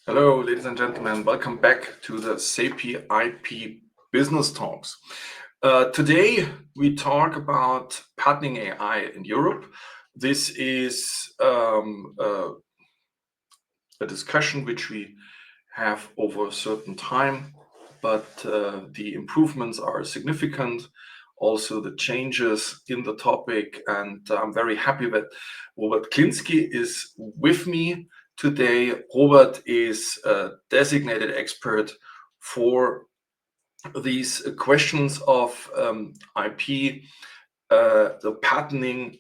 Hello, ladies and gentlemen. Welcome back to the SAPI IP Business Talks. Today, we talk about patenting AI in Europe. This is a discussion which we have over a certain time, but the improvements are significant. Also, the changes in the topic, and I'm very happy that Robert Klinski is with me today. Robert is a designated expert for these questions of IP, the patenting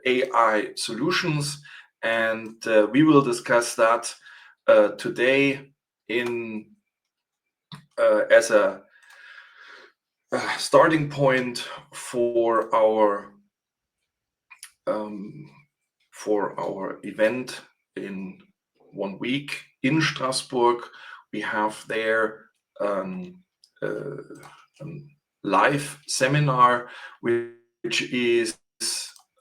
AI solutions, and we will discuss that today in as a starting point for our event in 1 week in Strasbourg. We have there a live seminar, which is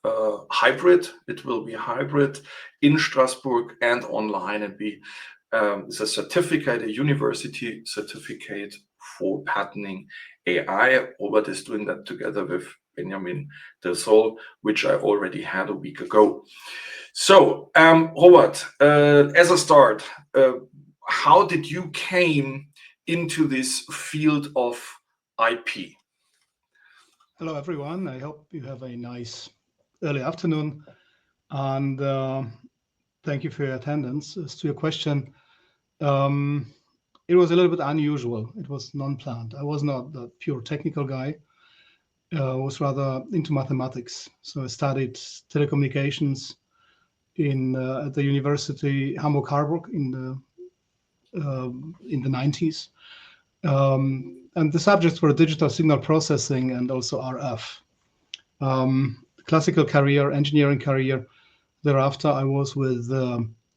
hybrid. It will be hybrid in Strasbourg and online, and it's a certificate, a university certificate for patenting AI. Robert is doing that together with Benjamin Del Sol, which I already had a week ago. So, Robert, as a start, how did you came into this field of IP? Hello, everyone. I hope you have a nice early afternoon, and thank you for your attendance. As to your question, it was a little bit unusual. It was non-planned. I was not the pure technical guy. I was rather into mathematics. So I studied telecommunications at the University Hamburg-Harburg in the 90s. And the subjects were digital signal processing and also RF. Classical career, engineering career. Thereafter, I was with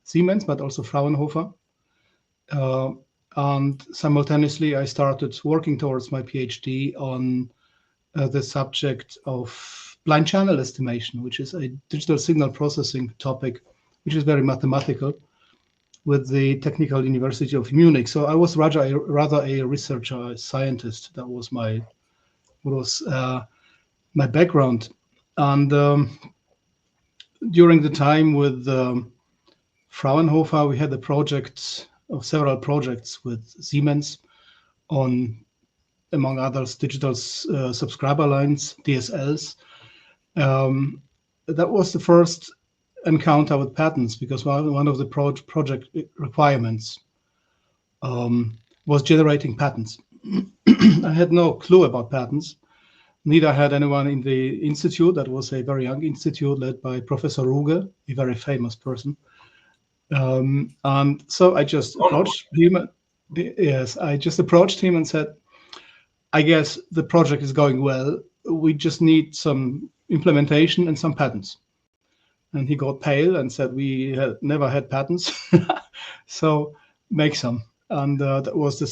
Siemens, but also Fraunhofer. And simultaneously, I started working towards my PhD on the subject of blind channel estimation, which is a digital signal processing topic, which is very mathematical, with the Technical University of Munich. So I was rather a researcher, a scientist. That was my background. And during the time with Fraunhofer, we had several projects with Siemens on, among others, digital subscriber lines, DSLs. That was the first encounter with patents, because one of the project requirements was generating patents. I had no clue about patents. Neither had anyone in the institute. That was a very young institute led by Professor Ruge, a very famous person. And so I just approached him. Yes, I just approached him and said, I guess the project is going well. We just need some implementation and some patents. And he got pale and said, we had never had patents, so make some. And that was the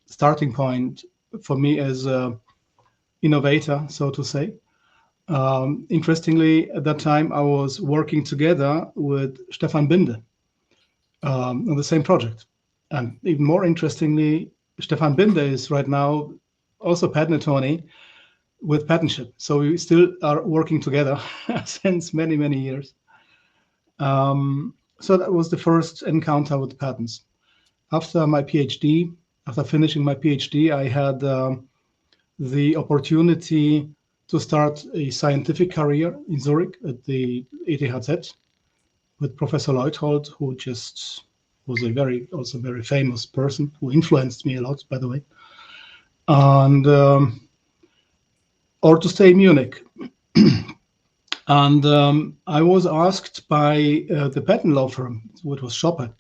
starting point for me as an innovator, so to say. Interestingly, at that time, I was working together with Stefan Binde on the same project. And even more interestingly, Stefan Binde is right now also patent attorney with Patentship. So we still are working together since many, many years. So that was the first encounter with patents. After finishing my PhD, I had the opportunity to start a scientific career in Zurich at the ETHZ with Professor Leuthold, who just was also very famous person who influenced me a lot, by the way. And or to stay in Munich. And I was asked by the patent law firm, which was Schoppe,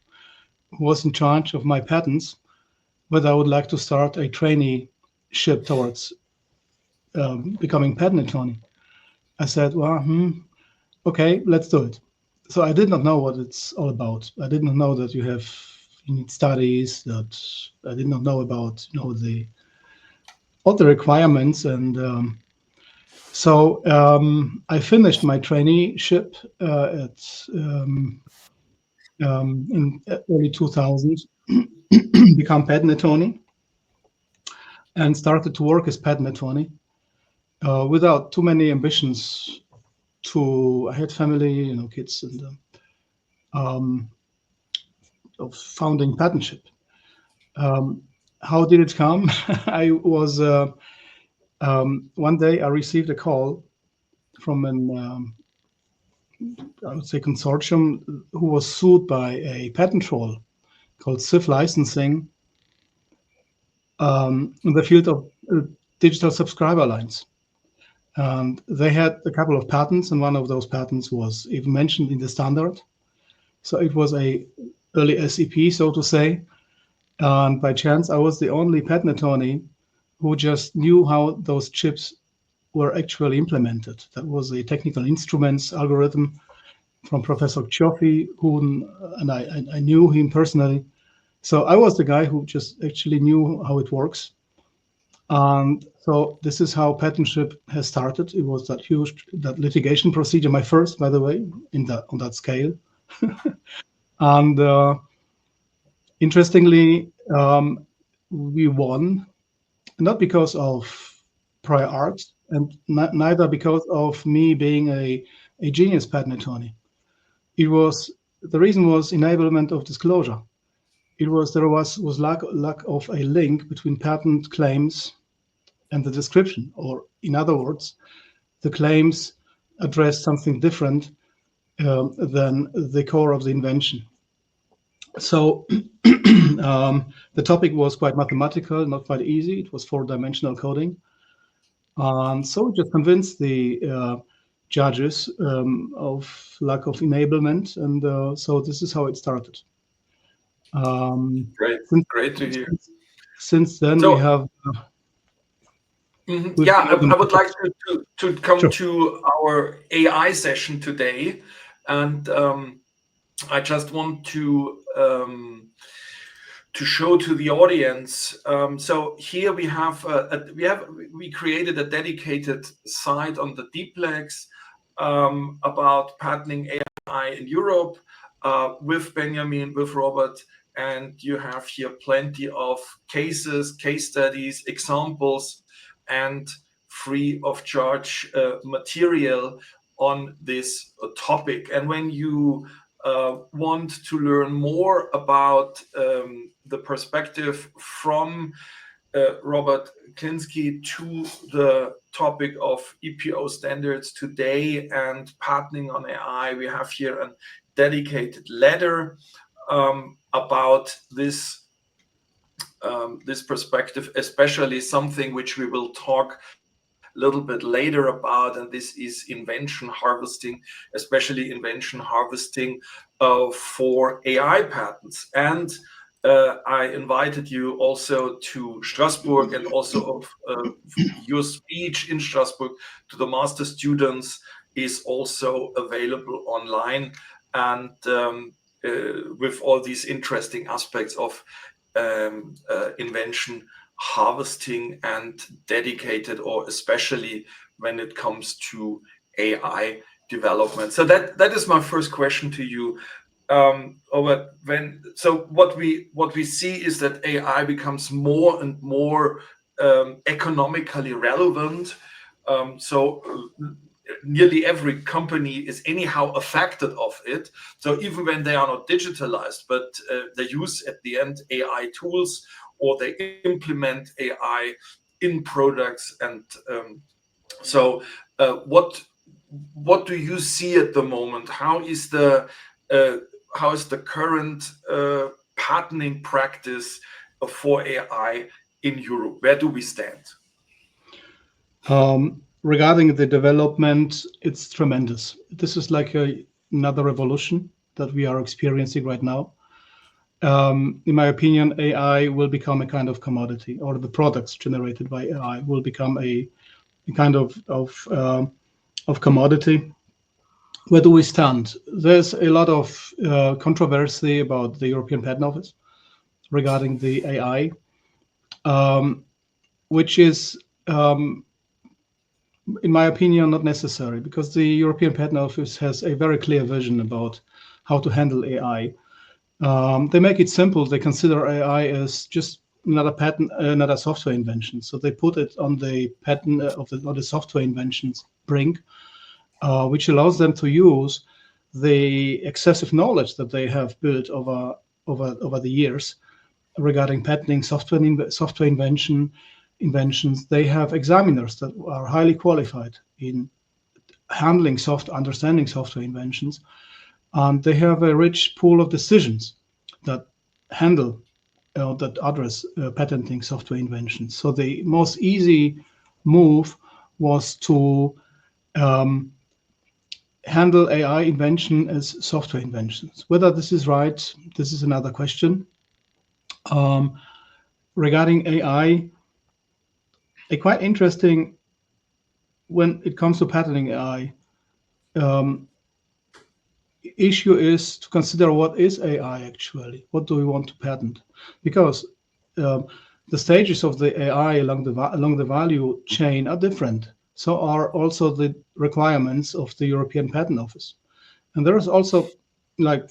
who was in charge of my patents, whether I would like to start a traineeship towards becoming patent attorney. I said, well, okay, let's do it. So I did not know what it's all about. I did not know that you need studies. That I did not know about all the requirements. And so I finished my traineeship at in early 2000, become patent attorney and started to work as patent attorney without too many ambitions. I had family, kids, and um, of founding patentship. How did it come? I was one day I received a call from an I would say consortium who was sued by a patent troll called CIF Licensing in the field of digital subscriber lines. And they had a couple of patents, and one of those patents was even mentioned in the standard. So it was a early SEP, so to say. And by chance, I was the only patent attorney who just knew how those chips were actually implemented. That was a technical instruments algorithm from Professor Cioffi, and I knew him personally. So I was the guy who just actually knew how it works. And so this is how patentship has started. It was that litigation procedure, my first, by the way, on that scale. And interestingly, we won, not because of prior art, and neither because of me being a genius patent attorney. The reason was enablement of disclosure. There was lack of a link between patent claims and the description, or in other words, the claims address something different than the core of the invention. So the topic was quite mathematical, not quite easy. It was 4-dimensional coding. So it just convinced the judges of lack of enablement. And so this is how it started. Great to hear. Since then, So, we have. Yeah, I would like to come to our AI session today, and I just want to show to the audience. So here we have we created a dedicated site on the Deeplex about patenting AI in Europe with Benjamin, with Robert, and you have here plenty of cases, case studies, examples, and free of charge material on this topic. And when you want to learn more about the perspective from Robert Klinski to the topic of EPO standards today and patenting on AI, we have here a dedicated letter about this perspective, especially something which we will talk a little bit later about, and this is invention harvesting, especially invention harvesting for AI patents. And I invited you also to Strasbourg, and also of your speech in Strasbourg to the master students is also available online, and with all these interesting aspects of invention harvesting and dedicated, or especially when it comes to AI development. So that is my first question to you. What we see is that AI becomes more and more economically relevant. Nearly every company is anyhow affected of it. So even when they are not digitalized, but they use at the end AI tools, or they implement AI in products. And what do you see at the moment? How is the current patenting practice for AI in Europe? Where do we stand? Regarding the development, it's tremendous. This is like another revolution that we are experiencing right now. In my opinion, AI will become a kind of commodity, or the products generated by AI will become a kind of commodity. Where do we stand? There's a lot of controversy about the European Patent Office regarding the AI, which is, in my opinion, not necessary, because the European Patent Office has a very clear vision about how to handle AI. They make it simple. They consider AI as just another patent, another software invention. So they put it on the patent on the software inventions brink, which allows them to use the excessive knowledge that they have built over the years regarding patenting software inventions. They have examiners that are highly qualified in understanding software inventions, and they have a rich pool of decisions that handle that address patenting software inventions. So the most easy move was to handle AI invention as software inventions. Whether this is right, this is another question. Regarding AI, a quite interesting when it comes to patenting AI issue is to consider what is AI actually. What do we want to patent? Because the stages of the AI along the value chain are different. So are also the requirements of the European Patent Office, and there is also like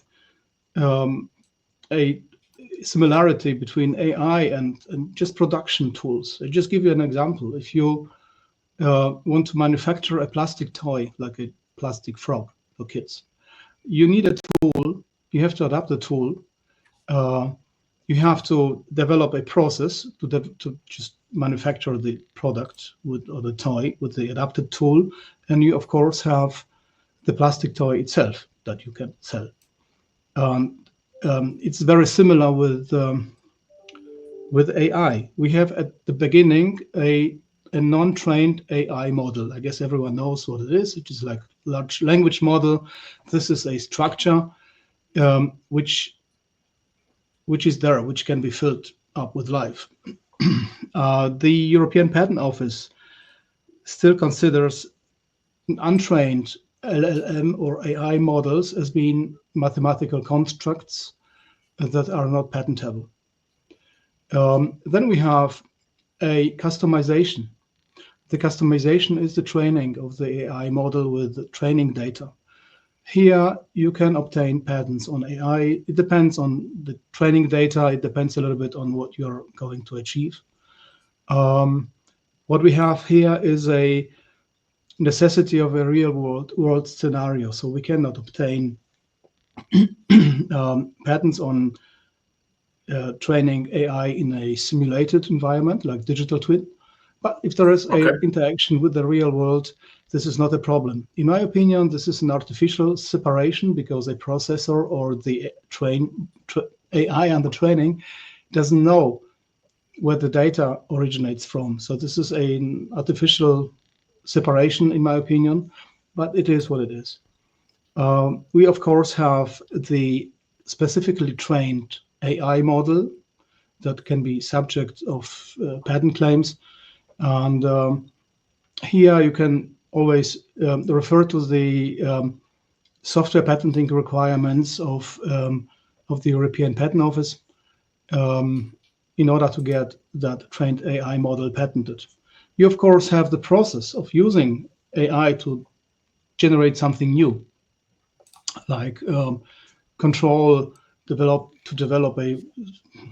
a similarity between AI and just production tools. I just give you an example. If you want to manufacture a plastic toy like a plastic frog for kids, you need a tool. You have to adapt the tool. You have to develop a process to just manufacture the product or the toy with the adapted tool, and you of course have the plastic toy itself that you can sell. It's very similar with AI. We have at the beginning a non-trained AI model. I guess everyone knows what it is. It is like large language model. This is a structure which is there, which can be filled up with life. The European Patent Office still considers untrained LLM or AI models as being mathematical constructs that are not patentable. Then we have a customization. The customization is the training of the AI model with training data. Here you can obtain patents on AI. It depends on the training data. It depends a little bit on what you're going to achieve. What we have here is a necessity of a real world scenario. So we cannot obtain patents on training AI in a simulated environment like digital twin. But if there is Okay. a interaction with the real world, this is not a problem. In my opinion, this is an artificial separation because a processor or the AI under training doesn't know where the data originates from. So this is an artificial separation, in my opinion, but it is what it is. We, of course, have the specifically trained AI model that can be subject of patent claims. And here you can always refer to the software patenting requirements of the European Patent Office in order to get that trained AI model patented. You, of course, have the process of using AI to generate something new, like develop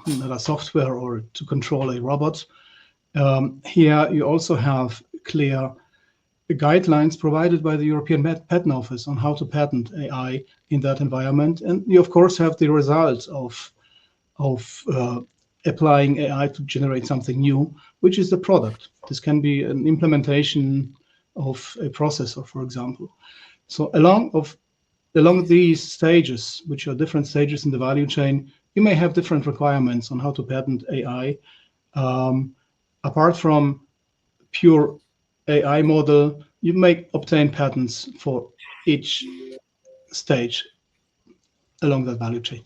another software or to control a robot. Here you also have clear guidelines provided by the European Patent Office on how to patent AI in that environment. And you, of course, have the results of applying AI to generate something new, which is the product. This can be an implementation of a processor, for example. So along these stages, which are different stages in the value chain, you may have different requirements on how to patent AI. Apart from pure AI model, you may obtain patents for each stage along that value chain.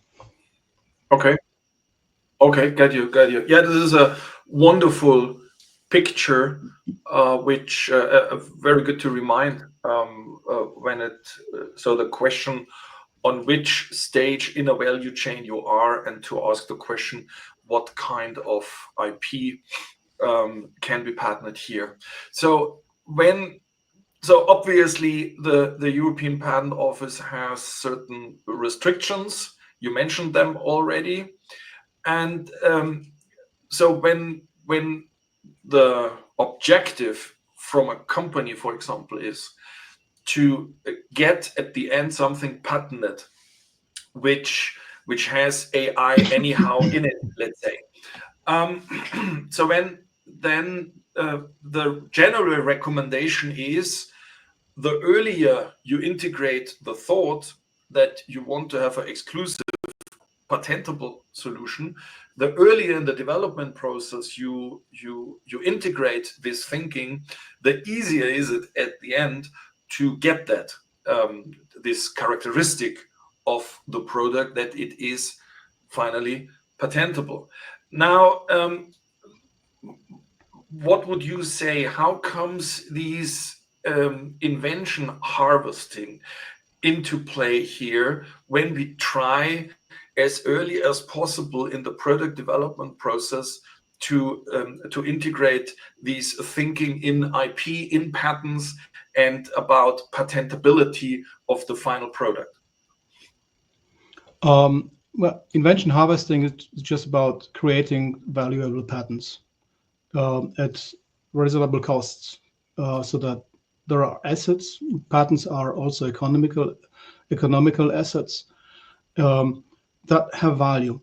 Okay. Okay, got you. Yeah, this is a wonderful picture, which very good to remind when it. So the question on which stage in a value chain you are, and to ask the question, what kind of IP can be patented here. So obviously the European Patent Office has certain restrictions You mentioned them already. And so when the objective from a company, for example, is to get at the end something patented, which has AI anyhow in it, let's say. So then the general recommendation is, the earlier you integrate the thought that you want to have an exclusive patentable solution, the earlier in the development process you integrate this thinking, the easier is it at the end to get that this characteristic of the product, that it is finally patentable. Now, what would you say? How comes these invention harvesting into play here when we try as early as possible in the product development process to integrate these thinking in IP, in patents, and about patentability of the final product? Well, invention harvesting is just about creating valuable patents at reasonable costs, so that there are assets. Patents are also economical assets that have value.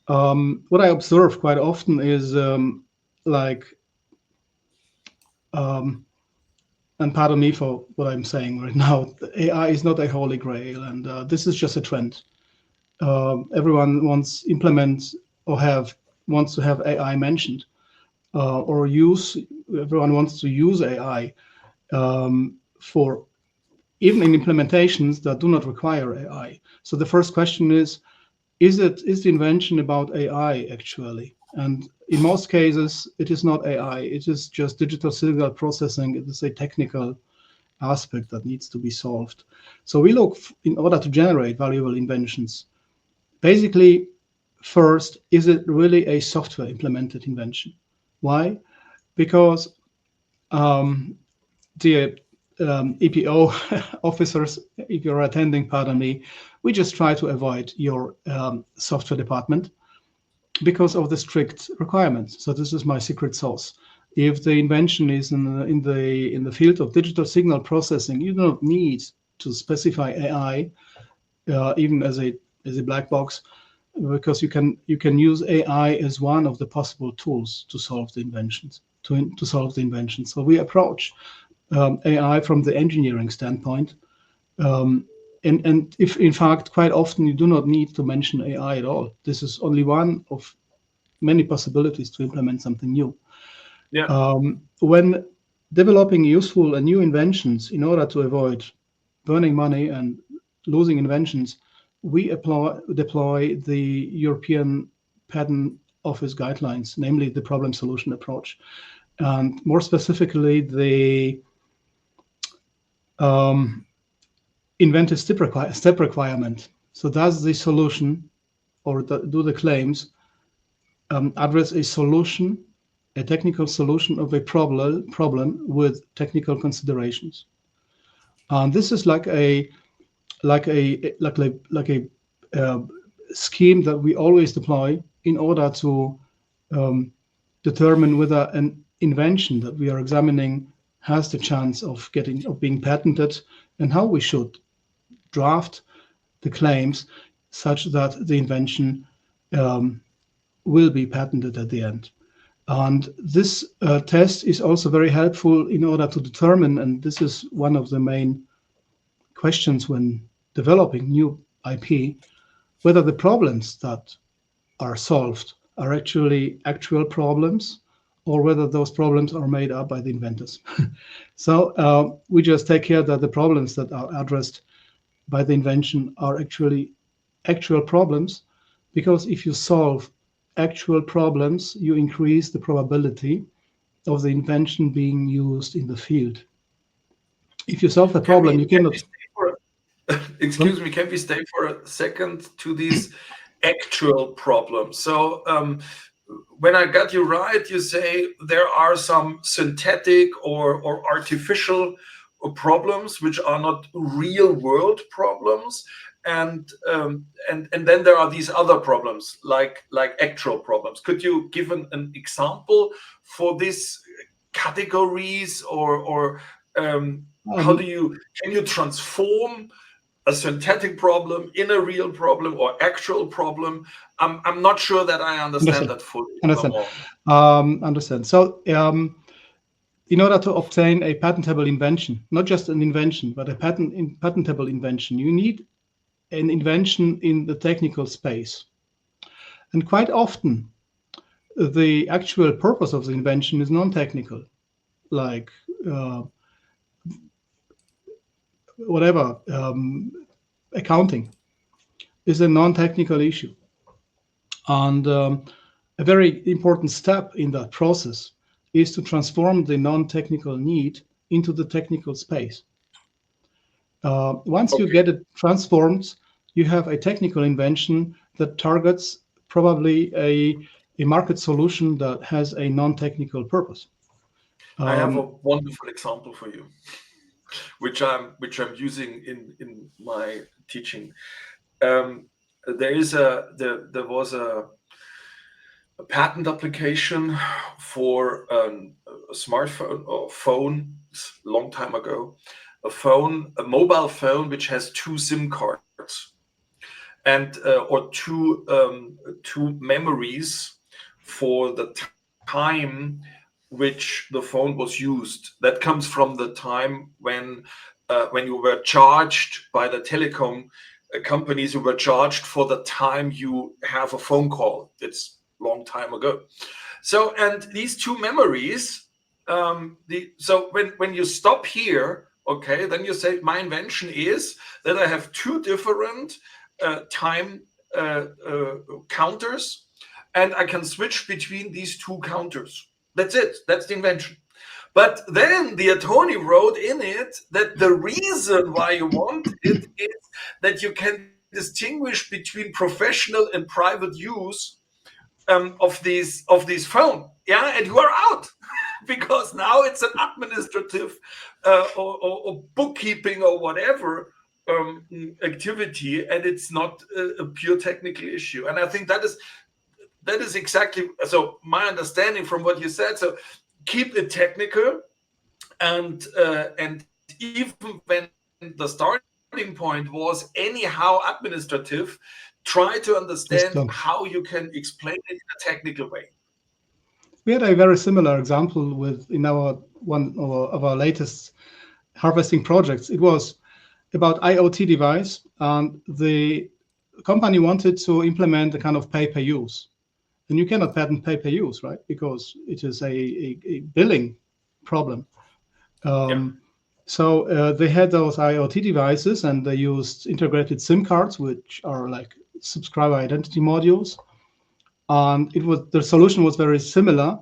What I observe quite often is and pardon me for what I'm saying right now, AI is not a holy grail, and this is just a trend. Everyone wants wants to have AI mentioned, or use. Everyone wants to use AI for even in implementations that do not require AI. So the first question is the invention about AI actually? And in most cases, it is not AI. It is just digital signal processing. It is a technical aspect that needs to be solved. So we look in order to generate valuable inventions. Basically, first, is it really a software implemented invention? Why? Because the EPO officers, if you're attending, pardon me, we just try to avoid your software department because of the strict requirements. So this is my secret sauce. If the invention is in the field of digital signal processing, you don't need to specify AI, even as a black box, because you can use AI as one of the possible tools to solve the inventions. To solve the invention. So we approach AI from the engineering standpoint, and if in fact quite often you do not need to mention AI at all. This is only one of many possibilities to implement something new. Yeah. When developing useful and new inventions, in order to avoid burning money and losing inventions, we deploy the European Patent Office guidelines, namely the problem solution approach, and more specifically the inventive step requirement. So does the solution or do the claims address a solution, a technical solution of a problem with technical considerations? And this is like a scheme that we always deploy in order to determine whether an invention that we are examining has the chance of being patented, and how we should draft the claims such that the invention will be patented at the end. And this test is also very helpful in order to determine, and this is one of the main questions when developing new IP, whether the problems that are solved are actually actual problems, or whether those problems are made up by the inventors. So we just take care that the problems that are addressed by the invention are actually actual problems, because if you solve actual problems, you increase the probability of the invention being used in the field. If you solve the problem, you cannot. Excuse me, can we stay for a second to these actual problems? So when I got you right, you say there are some synthetic or artificial problems which are not real world problems. and then there are these other problems like actual problems. Could you give an example for these categories, or how Um, can you transform a synthetic problem in a real problem or actual problem? I'm not sure that I understand Understand. that fully Understand. anymore. Understand. So, in order to obtain a patentable invention, not just an invention, but a patentable invention, you need an invention in the technical space. And quite often, the actual purpose of the invention is non-technical, like whatever, accounting is a non-technical issue. And a very important step in that process is to transform the non-technical need into the technical space. Once you Okay. get it transformed, you have a technical invention that targets probably a market solution that has a non-technical purpose. I have a Um, wonderful example for you, which I'm using in my teaching. Um, there was a patent application for a smartphone or phone long time ago, a mobile phone which has two SIM cards and or two memories for the time which the phone was used. That comes from the time when you were charged by the telecom companies. You were charged for the time you have a phone call. It's long time ago. So, and these two memories, so when you stop here, okay, then you say my invention is that I have two different time counters, and I can switch between these two counters. That's it. That's the invention. But then the attorney wrote in it that the reason why you want it is that you can distinguish between professional and private use of these phone. Yeah, and you are out because now it's an administrative or bookkeeping or whatever activity, and it's not a pure technical issue. And I think that is exactly so. My understanding from what you said. So keep it technical, and even when the starting point was anyhow administrative, try to understand just how you can explain it in a technical way. We had a very similar example with in our one of our latest harvesting projects. It was about IoT device, and the company wanted to implement a kind of pay-per-use. And you cannot patent pay-per-use, right? Because it is a billing problem. Yeah. So they had those IoT devices, and they used integrated SIM cards, which are like subscriber identity modules. And the solution was very similar.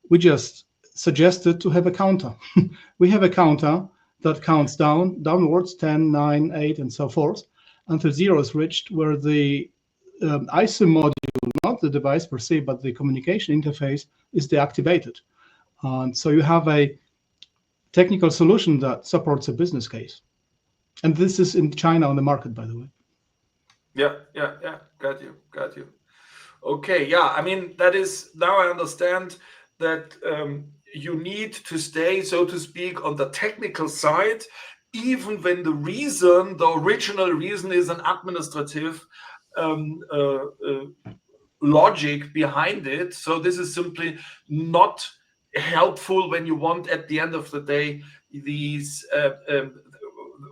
We just suggested to have a counter. We have a counter that counts downwards, 10, 9, 8, and so forth, until 0 is reached, where the ISIM module, not the device per se, but the communication interface, is deactivated. And so you have a technical solution that supports a business case. And this is in China on the market, by the way. Yeah. Got you. Okay, yeah. I mean, that is now I understand that you need to stay, so to speak, on the technical side, even when the original reason is an administrative um, uh, uh, logic behind it. So this is simply not helpful when you want, at the end of the day, these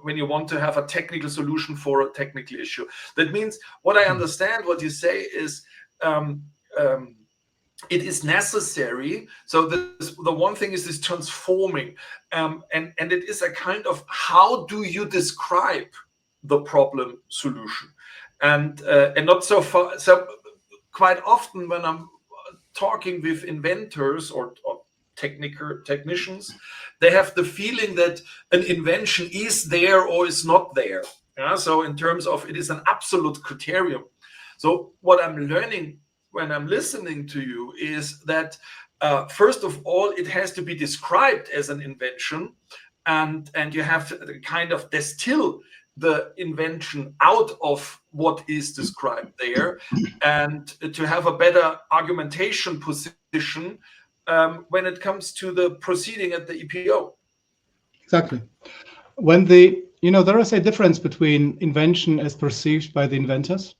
when you want to have a technical solution for a technical issue. That means what I understand what you say is um, um, it is necessary. So the one thing is this transforming, and it is a kind of how do you describe the problem solution, and not so far. So quite often when I'm talking with inventors or technicians, they have the feeling that an invention is there or is not there. Yeah? So in terms of it is an absolute criterion. So what I'm learning when I'm listening to you is that first of all, it has to be described as an invention, and you have to kind of distill the invention out of what is described there, and to have a better argumentation position when it comes to the proceeding at the EPO. Exactly. There is a difference between invention as perceived by the inventors,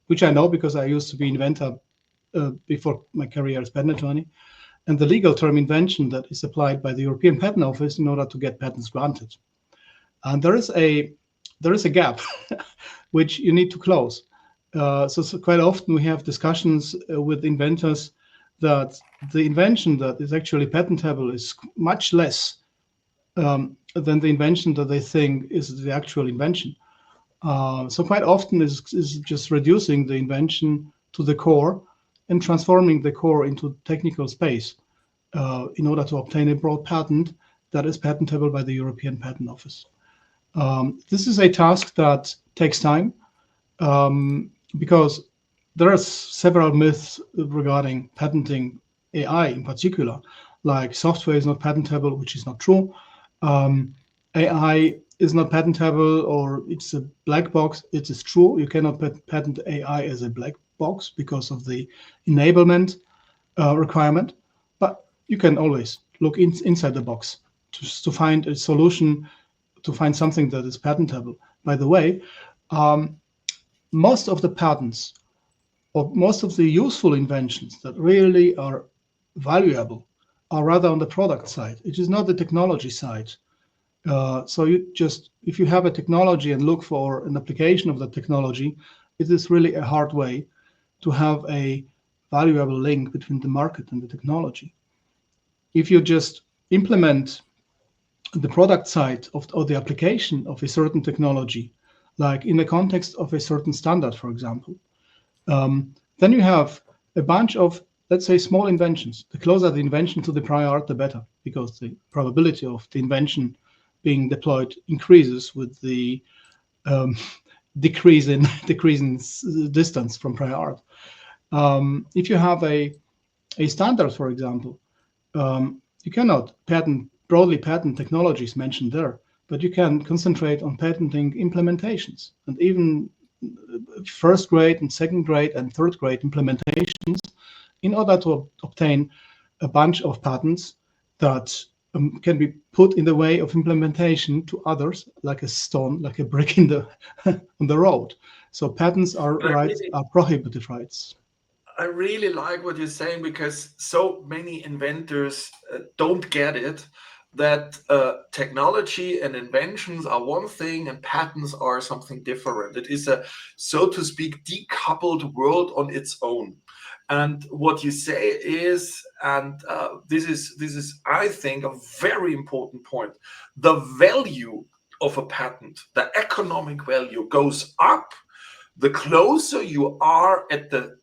which I know because I used to be inventor before my career as patent attorney, and the legal term invention that is applied by the European Patent Office in order to get patents granted. And there is a gap which you need to close. So quite often we have discussions with inventors that the invention that is actually patentable is much less than the invention that they think is the actual invention. So quite often is just reducing the invention to the core and transforming the core into technical space in order to obtain a broad patent that is patentable by the European Patent Office. This is a task that takes time because there are several myths regarding patenting AI in particular, like software is not patentable, which is not true. AI is not patentable, or it's a black box. It is true. You cannot patent AI as a black box because of the enablement requirement, but you can always look inside the box to find a solution, to find something that is patentable. By the way, most of the patents or most of the useful inventions that really are valuable are rather on the product side. It is not the technology side. So if you have a technology and look for an application of the technology, it is really a hard way to have a valuable link between the market and the technology. If you just implement the product side or the application of a certain technology, like in the context of a certain standard, for example, then you have a bunch of, let's say, small inventions. The closer the invention to the prior art, the better, because the probability of the invention being deployed increases with the decrease in distance from prior art. If you have a standard, for example, you cannot broadly patent technologies mentioned there, but you can concentrate on patenting implementations, and even first grade and second grade and third grade implementations in order to obtain a bunch of patents that can be put in the way of implementation to others, like a stone, like a brick in the on the road. So patents are prohibited rights. I really like what you're saying, because so many inventors don't get it, that technology and inventions are one thing and patents are something different. It is a, so to speak, decoupled world on its own. And what you say is, and this is, I think, a very important point, the value of a patent, the economic value, goes up the closer you are at the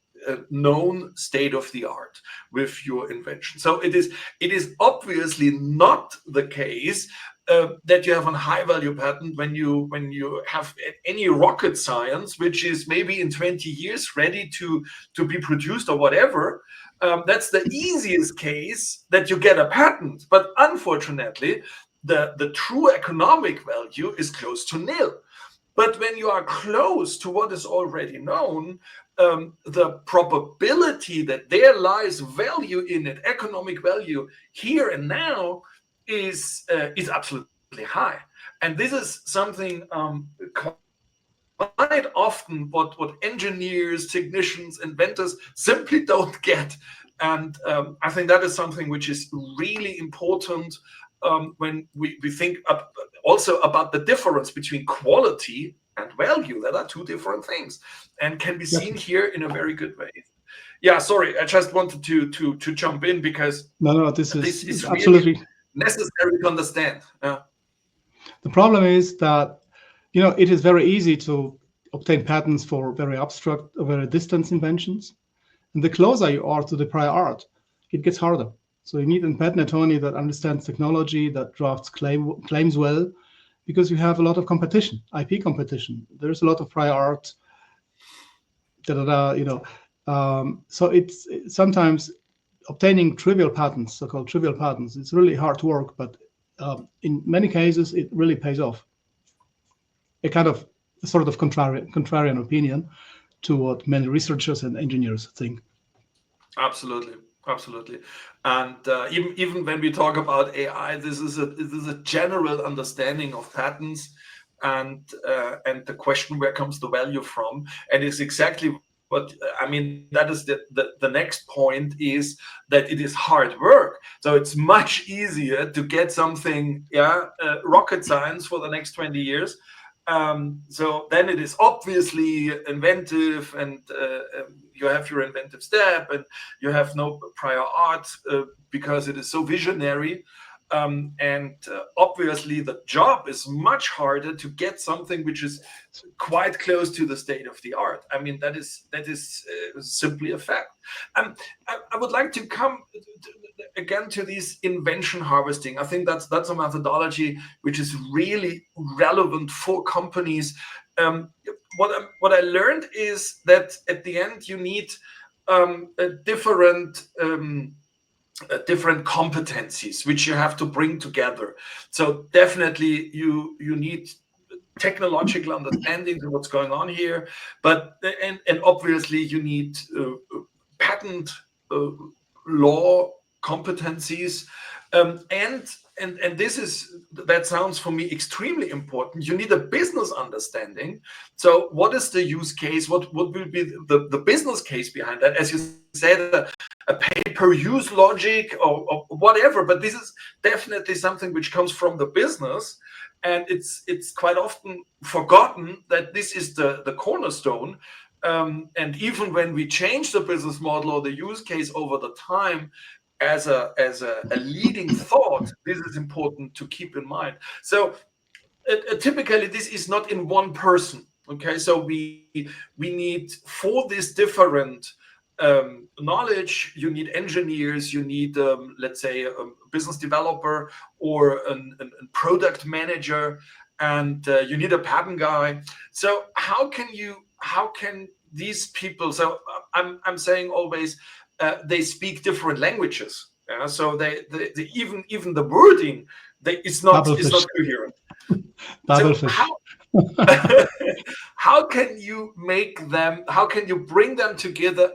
known state of the art with your invention. So it is obviously not the case that you have a high value patent when you have any rocket science which is maybe in 20 years ready to be produced or whatever. That's the easiest case that you get a patent, but unfortunately the true economic value is close to nil. But when you are close to what is already known, the probability that there lies value in it, economic value here and now, is absolutely high. And this is something quite often what engineers, technicians, inventors simply don't get. And I think that is something which is really important when we think also about the difference between quality and value. That are two different things and can be seen here in a very good way. Yeah, sorry, I just wanted to jump in because this is really absolutely necessary to understand. The problem is that it is very easy to obtain patents for very abstract, very distant inventions, and the closer you are to the prior art, it gets harder. So you need a patent attorney that understands technology, that drafts claims well, because you have a lot of competition, IP competition. There's a lot of prior art. So it's sometimes obtaining trivial patents, so-called trivial patents. It's really hard work, but in many cases, it really pays off. a kind of sort of contrarian opinion to what many researchers and engineers think. Absolutely, absolutely. And even when we talk about AI, this is a general understanding of patterns and the question where comes the value from, and it's exactly what I mean. That is the next point is that it is hard work. So it's much easier to get something, rocket science for the next 20 years. So then it is obviously inventive, and you have your inventive step, and you have no prior art because it is so visionary. And obviously, the job is much harder to get something which is quite close to the state of the art. I mean, that is simply a fact. I would like to come again to this invention harvesting. I think that's a methodology which is really relevant for companies. What I learned is that at the end you need different competencies which you have to bring together. So definitely you need technological understanding of what's going on here, but and obviously you need patent law competencies, and that sounds for me extremely important. You need a business understanding. So what is the use case? What will be the business case behind that? As you said, a pay-per-use logic or whatever, but this is definitely something which comes from the business, and it's quite often forgotten that this is the cornerstone. And even when we change the business model or the use case over the time, as a leading thought, this is important to keep in mind. So typically this is not in one person. Okay, so we need for this different knowledge, you need engineers, you need let's say a business developer or a product manager, and you need a patent guy. So how can these people, so I'm saying always they speak different languages, so they even the wording it's not coherent. So how can you make them, how can you bring them together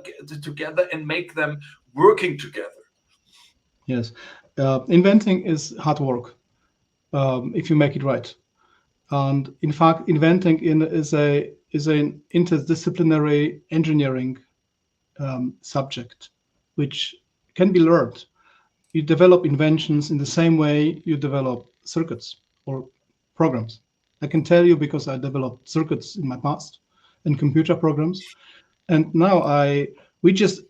and make them working together? Yes, inventing is hard work if you make it right. And in fact, inventing is an interdisciplinary engineering subject, which can be learned. You develop inventions in the same way you develop circuits or programs. I can tell you because I developed circuits in my past and computer programs, and now we just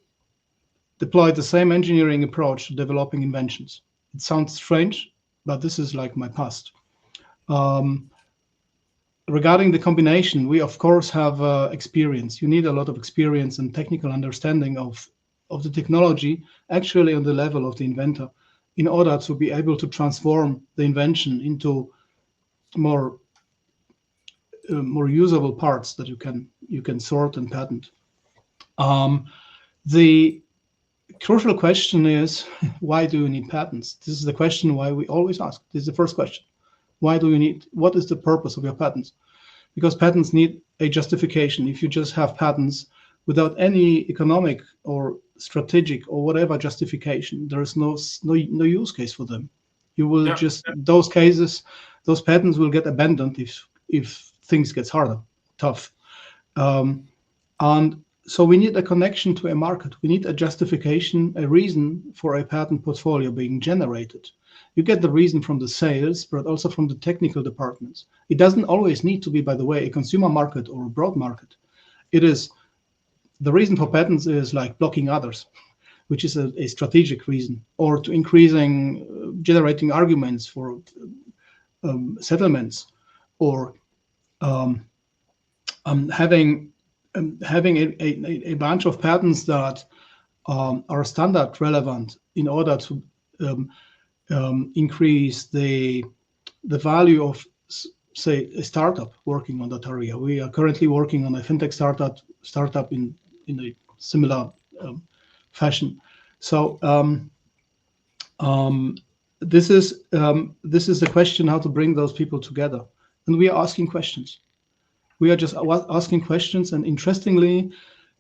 deploy the same engineering approach to developing inventions. It sounds strange, but this is like my past. Regarding the combination, we of course have experience. You need a lot of experience and technical understanding of the technology, actually on the level of the inventor, in order to be able to transform the invention into more usable parts that you can sort and patent. The crucial question is, why do you need patents? This is the question why we always ask. This is the first question. Why do you need, what is the purpose of your patents? Because patents need a justification. If you just have patents without any economic or strategic or whatever justification, there is no use case for them. You will those patents will get abandoned if things get harder, tough. And so we need a connection to a market. We need a justification, a reason for a patent portfolio being generated. You get the reason from the sales, but also from the technical departments. It doesn't always need to be, by the way, a consumer market or a broad market. It is, the reason for patents is like blocking others, which is a strategic reason, or to generating arguments for settlements, or having a bunch of patents that are standard relevant in order to increase the value of, say, a startup working on that area. We are currently working on a fintech startup in a similar fashion. So this is the question: how to bring those people together, and we are asking questions. We are just asking questions, and interestingly,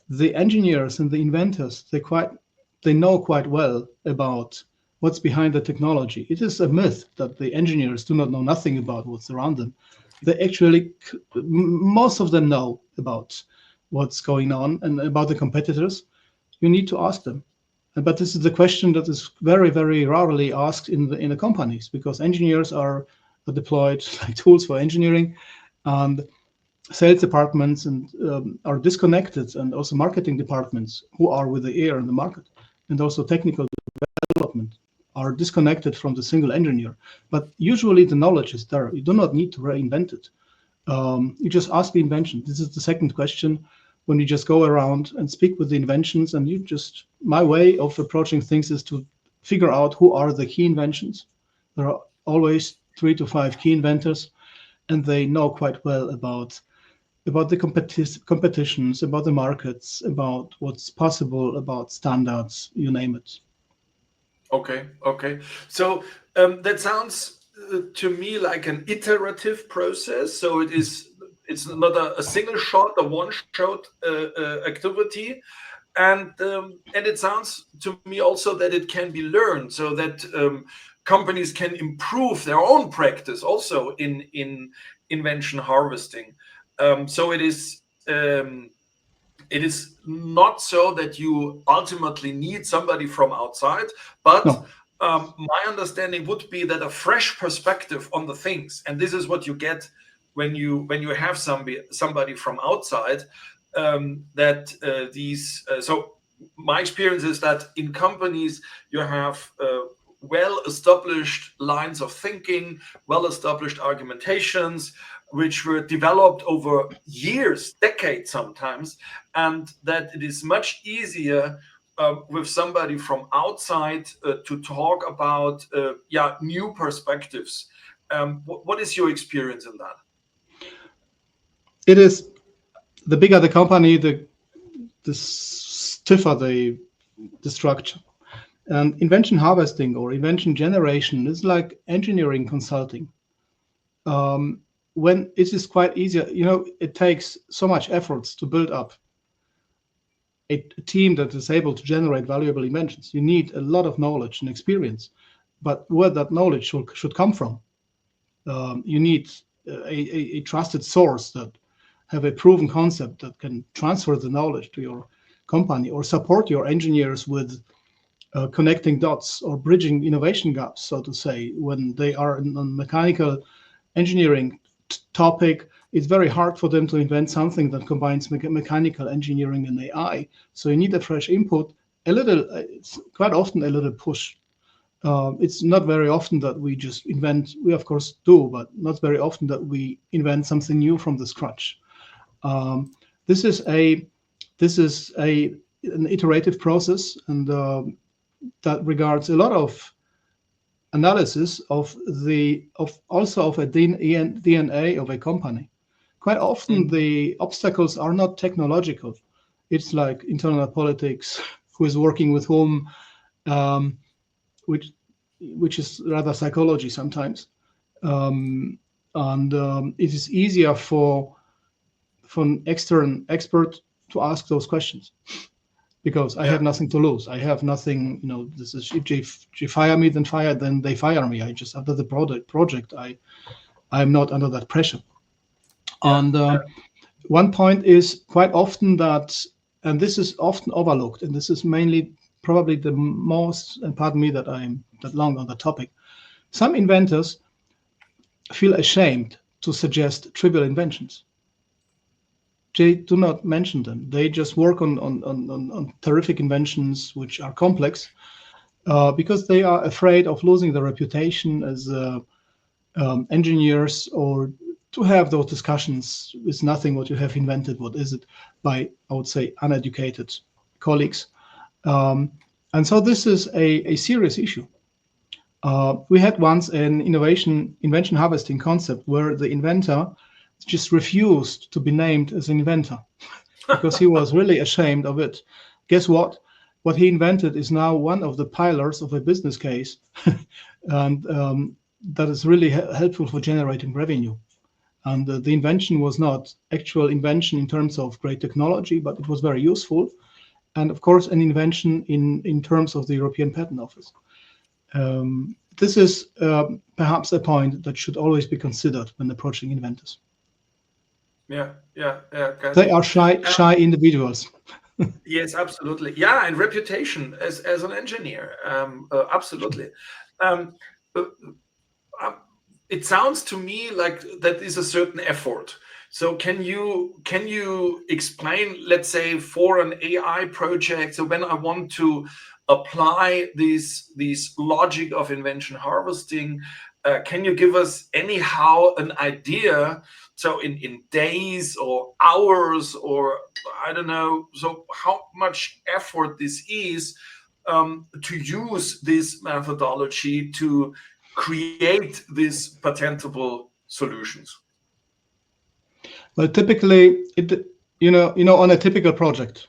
the engineers and the inventors, they know quite well about what's behind the technology. It is a myth that the engineers do not know nothing about what's around them. They actually, most of them know about what's going on and about the competitors. You need to ask them. But this is the question that is very, very rarely asked in the companies, because engineers are deployed like tools for engineering, and sales departments and are disconnected, and also marketing departments who are with the ear in the market, and also technical development are disconnected from the single engineer. But usually the knowledge is there. You do not need to reinvent it. You just ask the invention. This is the second question. When you just go around and speak with the inventions, and my way of approaching things is to figure out who are the key inventions. There are always 3 to 5 key inventors, and they know quite well about the competitions, about the markets, about what's possible, about standards, you name it. Okay. So that sounds to me like an iterative process. So it's not a single shot, a one shot activity, and it sounds to me also that it can be learned, so that companies can improve their own practice also in invention harvesting. So it is not so that you ultimately need somebody from outside, but No. my understanding would be that a fresh perspective on the things, and this is what you get when you have somebody from outside, that these. So my experience is that in companies you have well-established lines of thinking, well-established argumentations, which were developed over years, decades sometimes, and that it is much easier with somebody from outside to talk about new perspectives. What is your experience in that? It is, the bigger the company, the stiffer the structure. And invention harvesting or invention generation is like engineering consulting. When it is quite easier, it takes so much efforts to build up a team that is able to generate valuable inventions. You need a lot of knowledge and experience, but where that knowledge should come from, you need a trusted source that have a proven concept that can transfer the knowledge to your company, or support your engineers with connecting dots or bridging innovation gaps, so to say. When they are in a mechanical engineering topic, it's very hard for them to invent something that combines mechanical engineering and AI. So you need a fresh input, it's quite often a little push. It's not very often that we just invent. We of course do, but not very often that we invent something new from the scratch. This is an iterative process, and that regards a lot of analysis of a DNA of a company. Quite often the obstacles are not technological. It's like internal politics, who is working with whom, which is rather psychology sometimes. It is easier for an external expert to ask those questions, because I have nothing to lose. I have nothing, this is, if they fire me, then they fire me. I just, under the project, I'm not under that pressure. And one point is quite often that, and this is often overlooked, and this is mainly probably the most, and pardon me that I'm that long on the topic, some inventors feel ashamed to suggest trivial inventions. They do not mention them. They just work on terrific inventions which are complex, because they are afraid of losing their reputation as engineers, or to have those discussions is nothing what you have invented, what is it, by, I would say, uneducated colleagues. And so this is a serious issue. We had once an invention harvesting concept where the inventor just refused to be named as an inventor because he was really ashamed of it. Guess what? What he invented is now one of the pillars of a business case, and that is really helpful for generating revenue. And the invention was not actual invention in terms of great technology, but it was very useful. And of course, an invention in terms of the European Patent Office. This is perhaps a point that should always be considered when approaching inventors. Yeah, got They it. are shy individuals. Yes, absolutely. Yeah, and reputation as an engineer. Absolutely. Um, uh, uh, it sounds to me like that is a certain effort. So can you explain, let's say, for an AI project? So when I want to apply these logic of invention harvesting, can you give us anyhow an idea? So in days or hours or I don't know. So how much effort this is to use this methodology to create these patentable solutions? Well, typically, on a typical project,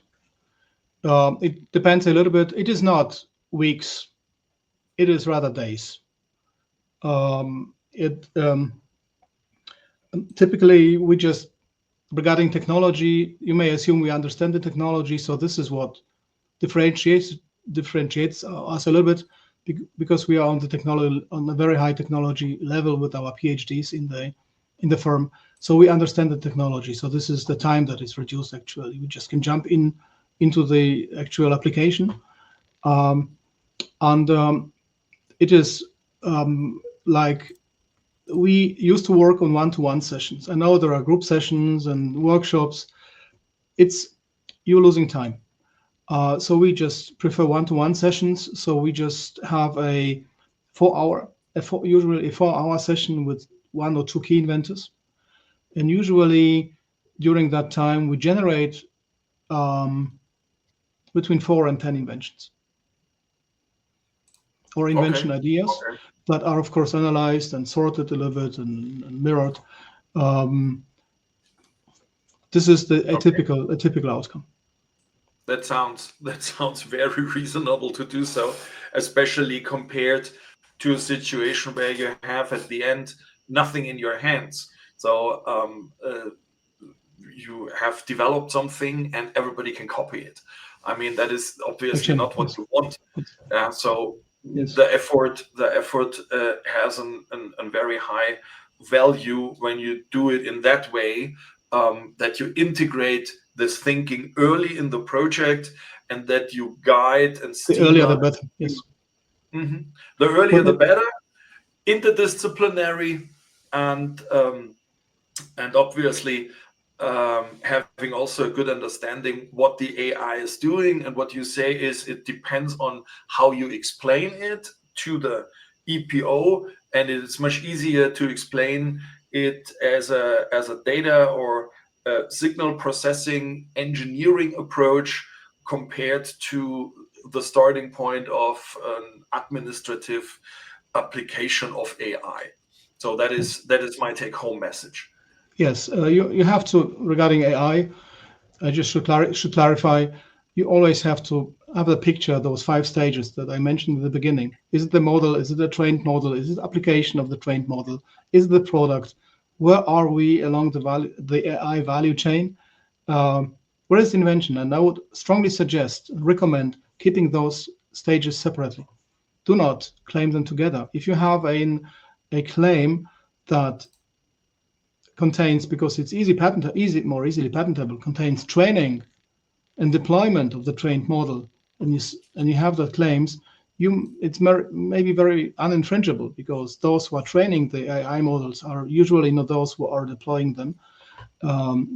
it depends a little bit. It is not weeks; it is rather days. It typically we just regarding technology. You may assume we understand the technology, so this is what differentiates us a little bit because we are on the technology on a very high technology level with our PhDs in the firm. So we understand the technology. So this is the time that is reduced. Actually, we just can jump into the actual application, and it is like we used to work on one-to-one sessions. I know there are group sessions and workshops. It's you're losing time. So we just prefer one-to-one sessions. So we just have a 4 hour, usually a 4 hour session with one or two key inventors. And usually during that time, we generate between 4 and 10 inventions or invention Okay. ideas Okay. that are, of course, analyzed and sorted a little bit and mirrored. Um, this is a Okay. typical outcome. That sounds very reasonable to do so, especially compared to a situation where you have at the end nothing in your hands. So you have developed something and everybody can copy it. I mean, that is obviously Actually, not what yes, you want. So yes. the effort has a very high value when you do it in that way, that you integrate this thinking early in the project and that you guide and The earlier the streamline. better. Yes. Mhm. The earlier the But better, interdisciplinary, and obviously having also a good understanding what the AI is doing. And what you say is it depends on how you explain it to the EPO, and it's much easier to explain it as a data or signal processing engineering approach compared to the starting point of an administrative application of AI. So yes, that is my take home message. yes. You have to regarding AI. I just should clarify. You always have to have a picture those 5 stages that I mentioned in the beginning. Is it the model? Is it a trained model? Is it application of the trained model? Is it the product? Where are we along the AI value chain? Where is the invention? And I would strongly suggest and recommend keeping those stages separately. Do not claim them together. If you have a claim that contains, because it's more easily patentable, contains training and deployment of the trained model, and you have the claims, it's maybe very uninfringible because those who are training the AI models are usually not those who are deploying them,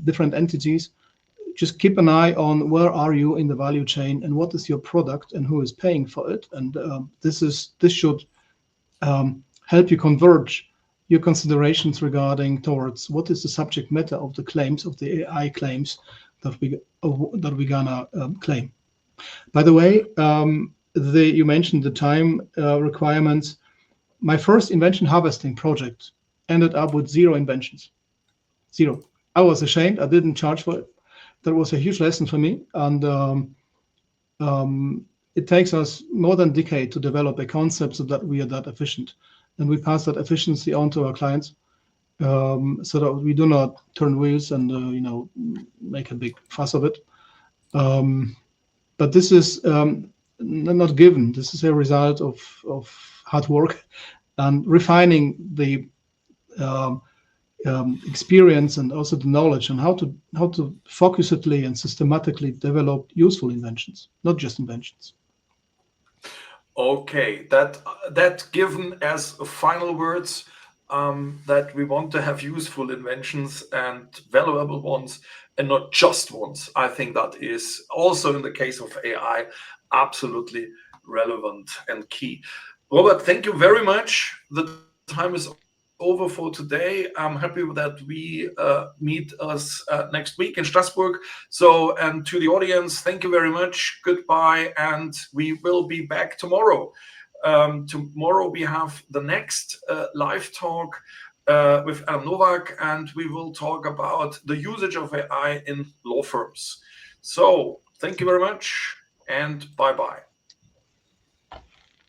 different entities. Just keep an eye on where are you in the value chain and what is your product and who is paying for it, and this should help you converge your considerations regarding towards what is the subject matter of the claims of the AI claims that we gonna claim. By the way, you mentioned the time requirements. My first invention harvesting project ended up with 0 inventions. 0. I was ashamed. I didn't charge for it. That was a huge lesson for me, and it takes us more than a decade to develop a concept so that we are that efficient, and we pass that efficiency on to our clients. so that we do not turn wheels and make a big fuss of it. But this is not given. This is a result of hard work and refining the experience and also the knowledge on how to focusedly and systematically develop useful inventions, not just inventions. Okay, that given as final words, that we want to have useful inventions and valuable ones and not just ones. I think that is also in the case of AI absolutely relevant and key. Robert, thank you very much. The time is over for today. I'm happy that we meet us next week in Strasbourg. So, and to the audience, thank you very much. Goodbye, and we will be back tomorrow. Tomorrow we have the next live talk with Adam Novak, and we will talk about the usage of AI in law firms. So, thank you very much, and bye-bye.